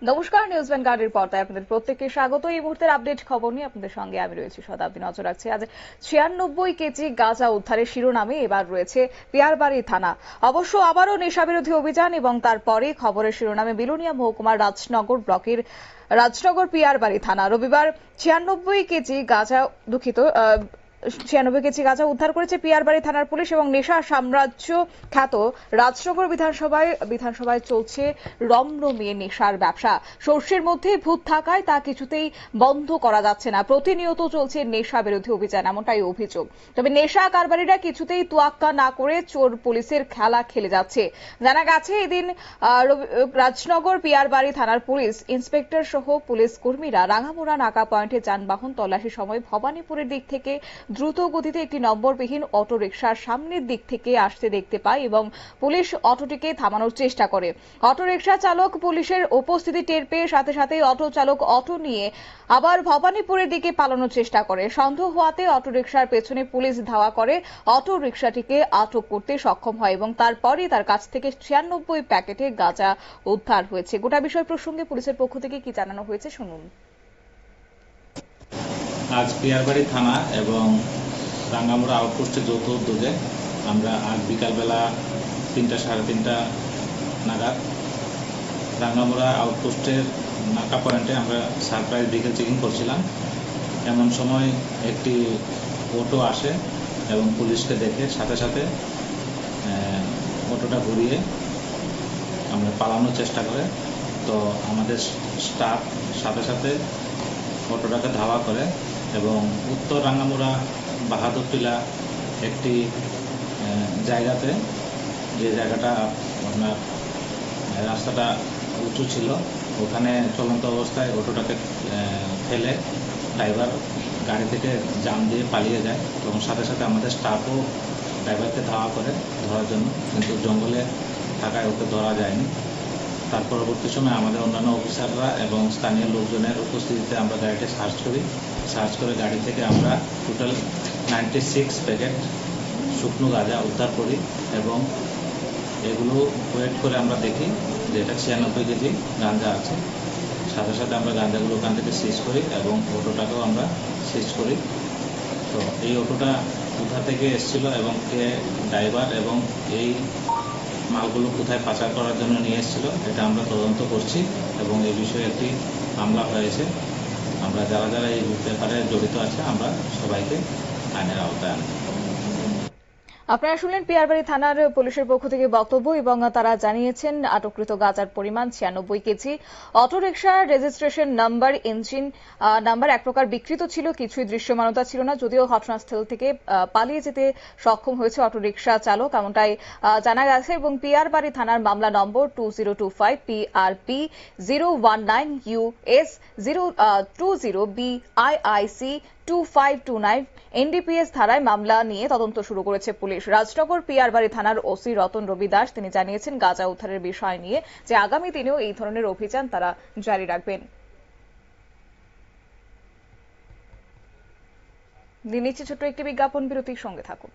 নমস্কার, নিউজ ভ্যানগার্ডের পর্দায় আপনাদের প্রত্যেককে স্বাগত। এই মুহূর্তের আপডেট খবর নিয়ে আপনাদের সঙ্গে আমি রয়েছি শতাব্দী। নজর রাখছি আজ 96 কেজি গাঁজা উদ্ধারের শিরোনামে এবার রয়েছে পিয়ারবাড়ি থানা। অবশ্য আবারও নেশাবিরোধী অভিযান এবং তারপরে খবরের শিরোনামে বিলোনিয়া মহকুমার রাজনগর ব্লকের রাজনগর পিয়ারবাড়ি থানা। রবিবার 96 কেজি গাঁজা 96 কেজি গাঁজা উদ্ধার করেছে পিয়ারবাড়ি থানার পুলিশ এবং নেশা সাম্রাজ্য খ্যাত রাজনগর বিধানসভায় চলছে রমরমিয়ে নেশার ব্যবসা। সর্ষের মধ্যে ভূত থাকায় তা কিছুতেই বন্ধ করা যাচ্ছে না। প্রতিনিয়ত চলছে নেশা বিরোধী অভিযান, এমনটাই অভিযোগ। তবে নেশা কারবারিরা কিছুতেই তোয়াক্কা না করে চোর পুলিশের খেলা খেলে যাচ্ছে। জানা গেছে এদিন রাজনগর পিয়ারবাড়ি থানার পুলিশ ইন্সপেক্টর সহ পুলিশ কর্মীরা রাঙামোড়া নাকা পয়েন্টে যানবাহন তল্লাশির সময় ভবানীপুরের দিক থেকে দ্রুত গতিতে একটি নম্বরবিহীন অটো রিকশার সামনের দিক থেকে আসতে দেখতে পায় এবং পুলিশ অটোটিকে থামানোর চেষ্টা করে। অটো রিকশা চালক পুলিশের উপস্থিতি টের পেয়ে সাথে সাথেই অটো চালক অটো নিয়ে আবার ভবানীপুরের দিকে পালানোর চেষ্টা করে। সন্দেহ হওয়াতে অটো রিকশার পেছনে পুলিশ ধাওয়া করে অটো রিকশাটিকে আটক করতে সক্ষম হয় এবং তারপরই তার কাছ থেকে 96 প্যাকেটে গাঁজা উদ্ধার হয়েছে। গোটা বিষয় প্রসঙ্গে পুলিশের পক্ষ থেকে কি জানানো হয়েছে শুনুন। আজ পিয়ারবাড়ি থানা এবং রাঙ্গামোড়া আউটপোস্টের যৌথ উদ্যোগে আমরা আজ বিকালবেলা 3টা সাড়ে 3টা নাগাদ রাঙ্গামোড়া আউটপোস্টের নাকা পয়েন্টে আমরা সারপ্রাইজ ভেহিকেল চেকিং করছিলাম। এমন সময় একটি অটো আসে এবং পুলিশকে দেখে সাথে সাথে অটোটা ঘুরিয়ে আমরা পালানোর চেষ্টা করে। তো আমাদের স্টাফ সাথে সাথে অটোটাকে ধাওয়া করে এবং উত্তর রাঙ্গামোড়া বাহাদুরটিলা একটি জায়গাতে, যে জায়গাটা আপনার রাস্তাটা উঁচু ছিল, ওখানে চলন্ত অবস্থায় অটোটাকে ফেলে ড্রাইভার গাড়ি থেকে জাম দিয়ে পালিয়ে যায়। তখন সাথে সাথে আমাদের স্টাফও ড্রাইভারকে ধাওয়া করে ধরার জন্য, কিন্তু জঙ্গলে থাকায় ওকে ধরা যায়নি। তার পরবর্তী সময় আমাদের অন্যান্য অফিসাররা এবং স্থানীয় লোকজনের উপস্থিতিতে আমরা গাড়িটি সার্চ করে গাড়ি থেকে আমরা টোটাল 96 প্যাকেট শুকনো গাঁজা উদ্ধার করি এবং এগুলো ওয়েট করে আমরা দেখি যে এটা 96 কেজি গাঁজা আছে। সাথে সাথে আমরা গাঁজাগুলো ওখান থেকে সিজ করি এবং অটোটাকেও আমরা সিজ করি। তো এই অটোটা কোথা থেকে এসেছিল এবং কে ড্রাইভার এবং এই মালগুলো কোথায় পাচার করার জন্য নিয়ে এসেছিল এটা আমরা তদন্ত করছি এবং এই বিষয়ে একটি মামলা হয়েছে। আমরা যারা যারা এই ব্যাপারে জড়িত আছে আমরা সবাইকে আইনের আওতায় আনব। আপনারা শুনলেন পিয়ারবাড়ি থানার পুলিশের পক্ষ থেকে বক্তব্য এবং তারা জানিয়েছেন আটককৃত গাঁজার পরিমাণ 96 কেজি। অটোরিকশার রেজিস্ট্রেশন নাম্বার, ইঞ্জিন নাম্বার এক প্রকার বিকৃত ছিল, কিছুই দৃশ্যমানতা ছিল না। যদিও ঘটনাস্থল থেকে পালিয়ে যেতে সক্ষম হয়েছে অটোরিকশা চালক, এমনটাই জানা গেছে। এবং পিয়ারবাড়ি থানার মামলা নম্বর 2025 PRP 019 US 020 BIIC 2529 NDPS ধারায় মামলা নিয়ে তদন্ত শুরু করেছে পুলিশ। রাজনগর পিয়ারবাড়ি থানার ওসি রতন রবি দাস তিনি জানিয়েছেন গাঁজা উদ্ধারের বিষয় নিয়ে যে আগামী দিনেও এই ধরনের অভিযান তারা জারি রাখবেন। নিচ্ছে ছোট্ট একটি বিজ্ঞাপন বিরতির সঙ্গে থাকুন।